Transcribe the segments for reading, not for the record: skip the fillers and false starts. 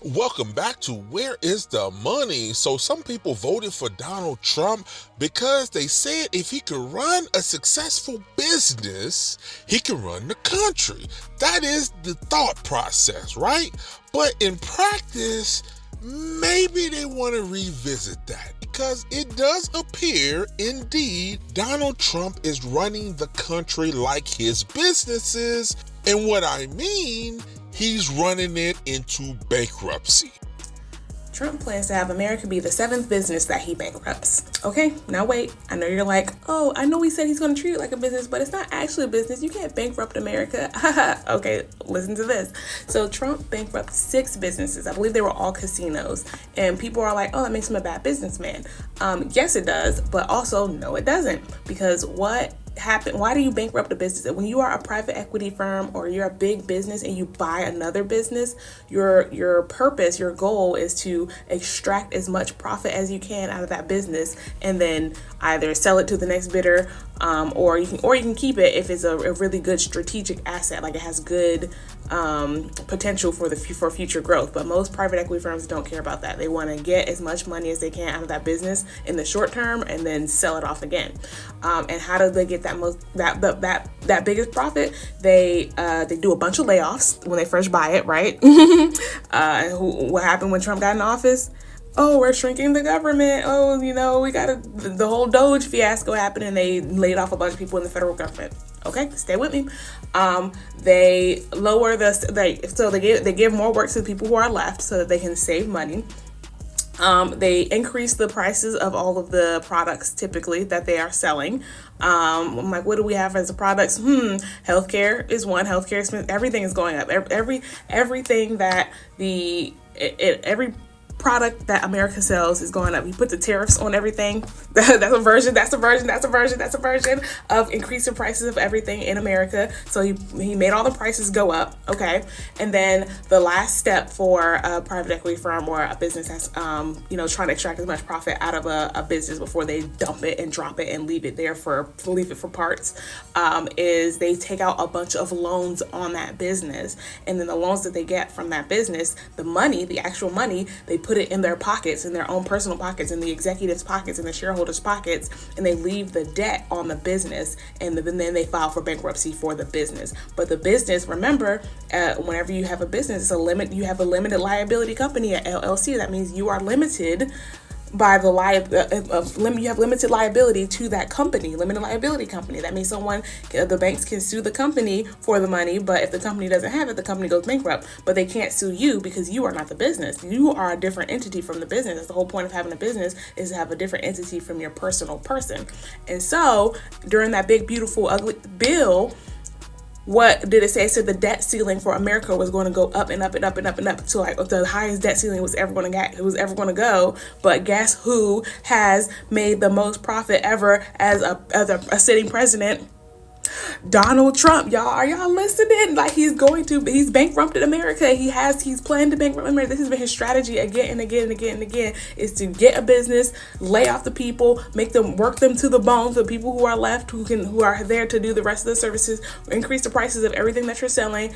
Welcome back to Where is the Money? So some people voted for Donald Trump because they said if he could run a successful business, he can run the country. That is the thought process, right? But in practice, maybe they want to revisit that because it does appear, indeed, Donald Trump is running the country like his businesses. And what I mean, he's running it into bankruptcy. Trump plans to have America be the seventh business that he bankrupts. Okay, now wait. I know you're like, oh, I know he said he's going to treat it like a business, but it's not actually a business. You can't bankrupt America. Okay, listen to this. So Trump bankrupted 6 businesses. I believe they were all casinos. And people are like, oh, that makes him a bad businessman. Yes, it does. But also, no, it doesn't. Because what happen? Why do you bankrupt a business? When you are a private equity firm or you're a big business and you buy another business, your purpose, your goal is to extract as much profit as you can out of that business, and then either sell it to the next bidder, or you can keep it if it's a really good strategic asset, like it has good potential for future growth. But most private equity firms don't care about that. They want to get as much money as they can out of that business in the short term and then sell it off again. And how do they get that biggest profit? They do a bunch of layoffs when they first buy it, right? What happened when Trump got in office? Oh, we're shrinking the government. Oh, we got the whole Doge fiasco happened, and they laid off a bunch of people in the federal government. Okay, stay with me. They lower they give more work to the people who are left so that they can save money. They increase the prices of all of the products typically that they are selling. I'm like, what do we have as the products? Healthcare is one. Healthcare expense. Everything is going up. Everything that every product that America sells is going up. He put the tariffs on everything. That's a version of increasing prices of everything in America. So he made all the prices go up. Okay. And then the last step for a private equity firm or a business that's trying to extract as much profit out of a business before they dump it and drop it and leave it for parts, is they take out a bunch of loans on that business. And then the loans that they get from that business, the actual money, they put it in their pockets, in their own personal pockets, in the executives' pockets, in the shareholders' pockets, and they leave the debt on the business, and then they file for bankruptcy for the business. But the business, remember, whenever you have a business, you have a limited liability company, at LLC. That means you are limited by you have limited liability to that company, limited liability company. That means the banks can sue the company for the money, but if the company doesn't have it, the company goes bankrupt. But they can't sue you because you are not the business. You are a different entity from the business. That's the whole point of having a business, is to have a different entity from your personal person. And so during that big, beautiful, ugly bill, what did it say? It said the debt ceiling for America was going to go up and up and up and up and up to like the highest debt ceiling was ever going to go. But guess who has made the most profit ever as a sitting president? Donald Trump. Y'all, are y'all listening? Like he's bankrupted America. He's planned to bankrupt America. This has been his strategy again and again and again and again, is to get a business, lay off the people, work them to the bone, the people who are left, who are there to do the rest of the services, increase the prices of everything that you're selling,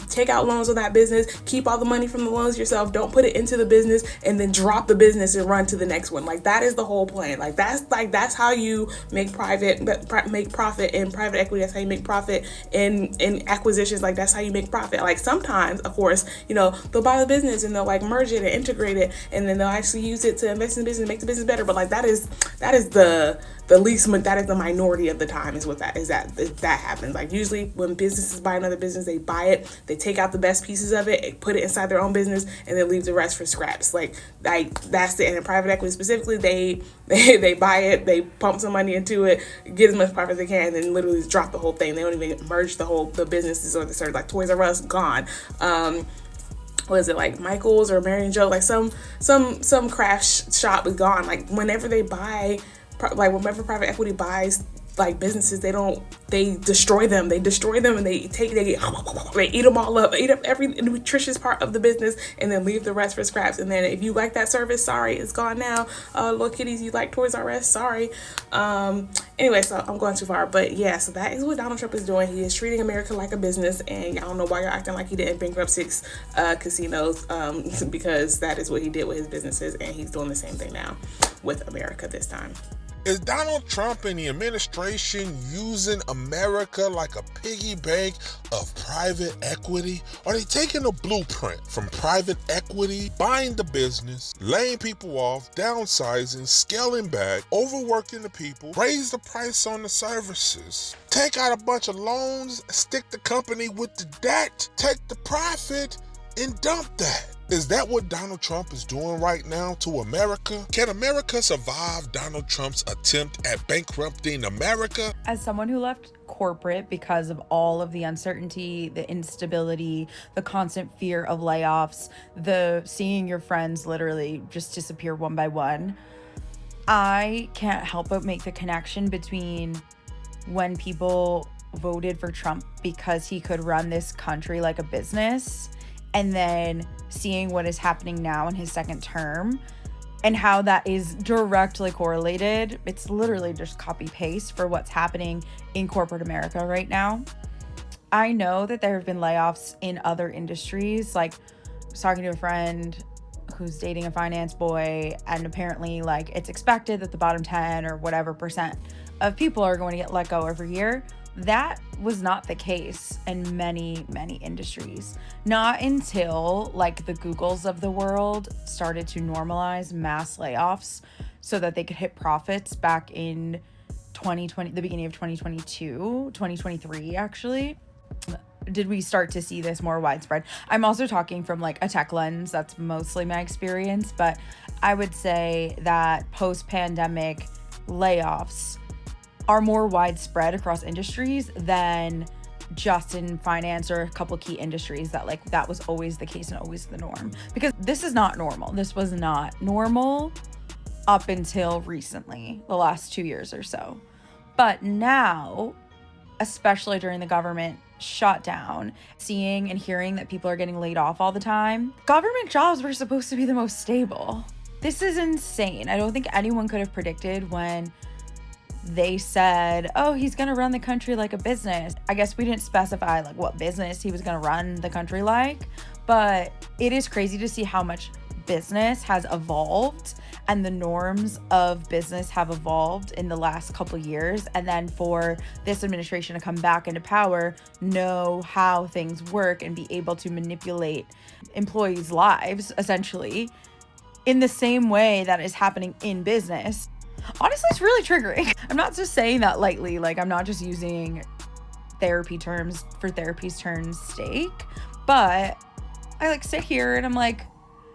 take out loans on that business, keep all the money from the loans yourself, don't put it into the business, and then drop the business and run to the next one. Like that is the whole plan. That's how you make profit in private equity. That's how you make profit in acquisitions. Like that's how you make profit. Like sometimes, of course, they'll buy the business and they'll like merge it and integrate it, and then they'll actually use it to invest in the business, make the business better. But like that is the minority of the time is that happens. Like usually when businesses buy another business, they buy it, they take out the best pieces of it, put it inside their own business, and then leave the rest for scraps. Like that's it. And in private equity specifically, they buy it, they pump some money into it, get as much profit as they can, and then literally just drop the whole thing. They don't even merge the businesses or the service. Like Toys R Us, gone. What is it, like Michael's or Mary and Joe? Like some craft shop is gone. Like whenever private equity buys like businesses, they destroy them, and they eat them all up, eat up every nutritious part of the business, and then leave the rest for scraps. And then if you like that service, sorry, it's gone now. Little kitties, you like Toys R Us, sorry. Anyway, so I'm going too far, but yeah, so that is what Donald Trump is doing. He is treating America like a business, and y'all don't know why you're acting like he didn't bankrupt 6 casinos, because that is what he did with his businesses, and he's doing the same thing now with America this time. Is Donald Trump and the administration using America like a piggy bank of private equity? Are they taking a blueprint from private equity, buying the business, laying people off, downsizing, scaling back, overworking the people, raise the price on the services, take out a bunch of loans, stick the company with the debt, take the profit, and dump that? Is that what Donald Trump is doing right now to America? Can America survive Donald Trump's attempt at bankrupting America? As someone who left corporate because of all of the uncertainty, the instability, the constant fear of layoffs, the seeing your friends literally just disappear one by one, I can't help but make the connection between when people voted for Trump because he could run this country like a business, and then seeing what is happening now in his second term and how that is directly correlated. It's literally just copy paste for what's happening in corporate America right now. I know that there have been layoffs in other industries. Like, I was talking to a friend who's dating a finance boy, and apparently like it's expected that the bottom 10 or whatever percent of people are going to get let go every year. That was not the case in many, many industries. Not until like the Googles of the world started to normalize mass layoffs so that they could hit profits back in 2020, the beginning of 2022, 2023 actually, did we start to see this more widespread. I'm also talking from like a tech lens. That's mostly my experience, but I would say that post-pandemic layoffs are more widespread across industries than just in finance or a couple key industries that was always the case and always the norm. Because this is not normal. This was not normal up until recently, the last 2 years or so. But now, especially during the government shutdown, seeing and hearing that people are getting laid off all the time, government jobs were supposed to be the most stable. This is insane. I don't think anyone could have predicted when they said, oh, he's going to run the country like a business. I guess we didn't specify like what business he was going to run the country like, but it is crazy to see how much business has evolved and the norms of business have evolved in the last couple years. And then for this administration to come back into power, know how things work and be able to manipulate employees' lives essentially in the same way that is happening in business. Honestly, it's really triggering. I'm not just saying that lightly. Like, I'm not just using therapy terms for therapy's terms' sake, but I like sit here and I'm like,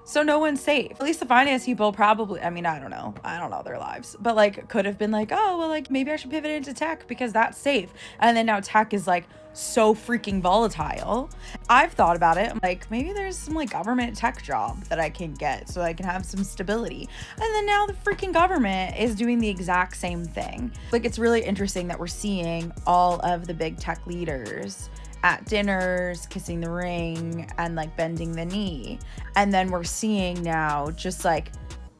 so no one's safe. At least the finance people probably, I mean, I don't know their lives, but like could have been like, oh, well, like maybe I should pivot into tech because that's safe. And then now tech is like so freaking volatile. I've thought about it. I'm like, maybe there's some like government tech job that I can get so I can have some stability. And then now the freaking government is doing the exact same thing. Like, it's really interesting that we're seeing all of the big tech leaders at dinners, kissing the ring and like bending the knee. And then we're seeing now just like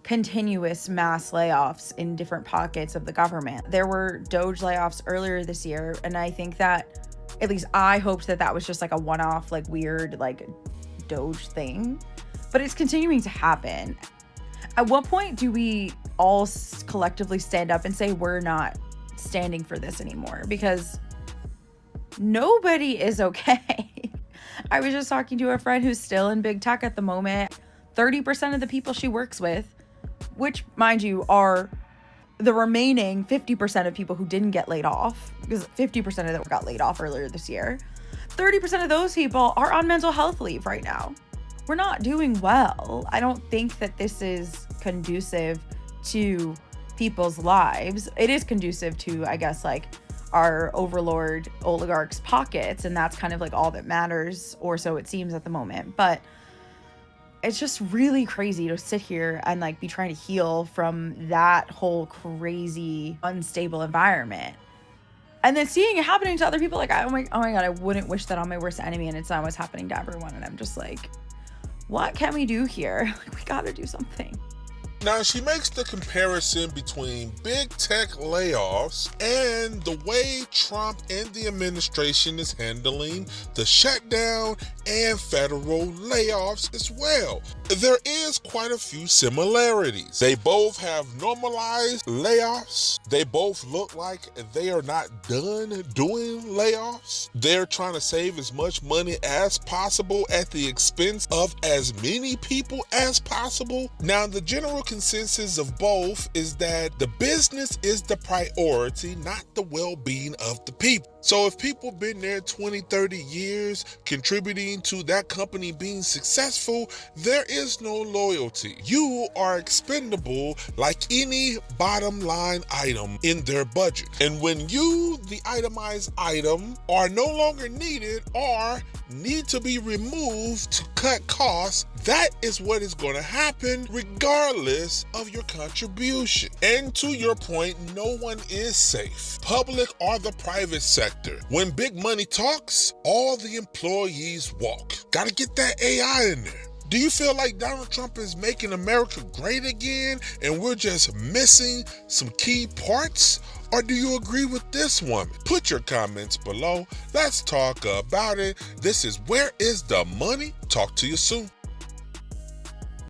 continuous mass layoffs in different pockets of the government. There were Doge layoffs earlier this year, and I think that, at least I hoped that that was just like a one-off, like weird, like Doge thing, but it's continuing to happen. At what point do we all collectively stand up and say we're not standing for this anymore? Because nobody is okay. I was just talking to a friend who's still in big tech at the moment. 30% of the people she works with, which mind you are the remaining 50% of people who didn't get laid off, because 50% of them got laid off earlier this year. 30% of those people are on mental health leave right now. We're not doing well. I don't think that this is conducive to people's lives. It is conducive to, I guess, like our overlord oligarchs' pockets, and that's kind of like all that matters, or so it seems at the moment. But it's just really crazy to sit here and like be trying to heal from that whole crazy, unstable environment. And then seeing it happening to other people, like, oh my God, I wouldn't wish that on my worst enemy, and it's not what's happening to everyone. And I'm just like, what can we do here? Like, we gotta do something. Now, she makes the comparison between big tech layoffs and the way Trump and the administration is handling the shutdown and federal layoffs as well. There is quite a few similarities. They both have normalized layoffs. They both look like they are not done doing layoffs. They're trying to save as much money as possible at the expense of as many people as possible. Now, the general consensus of both is that the business is the priority, not the well-being of the people. So if people been there 20, 30 years contributing to that company being successful, there is no loyalty. You are expendable like any bottom line item in their budget. And when you, the itemized item, are no longer needed or need to be removed to cut costs, that is what is going to happen regardless of your contribution. And to your point, no one is safe, public or the private sector. When big money talks, all the employees walk. Gotta get that AI in there. Do you feel like Donald Trump is making America great again and we're just missing some key parts? Or do you agree with this woman? Put your comments below. Let's talk about it. This is Where is the Money? Talk to you soon.